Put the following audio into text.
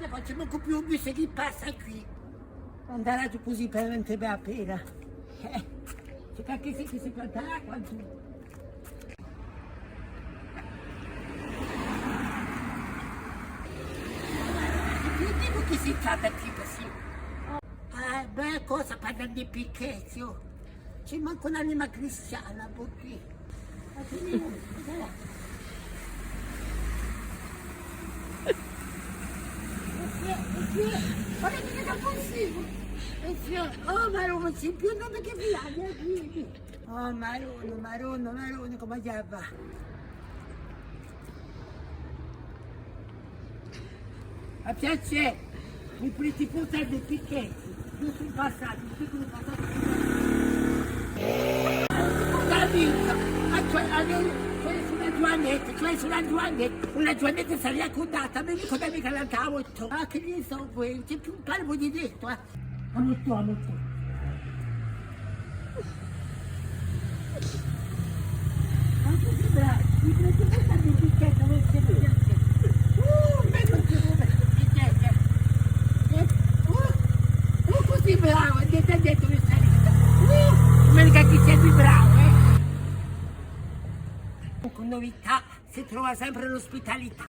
faccio manco più un bus che passa qui. Andrà giù così per non te la pena. C'è anche se si planta l'acqua giù. Io dico che si tratta tipo sì. Beh, cosa parlano di picchezzo? C'è manco un'anima cristiana, qui. Guarda che non possibile! Oh Marone, c'è più nome che viaggia, oh Marone, come va? A piacere, mi puliti puntare dei picchetti, io sono passato, la vita, sulla Giuanetta, una Giuanetta si è raccontata, mi ricorda mica la cavotto. Ah, che ne so, poi, c'è più un palmo di detto, Amotto. Anche se bravo, mi prendo questa di picchetta, non si vede. Me non si muove di picchetta. Così bravo, andiamo dentro mi stai domenica che sei bravo, Con novità si trova sempre l'ospitalità.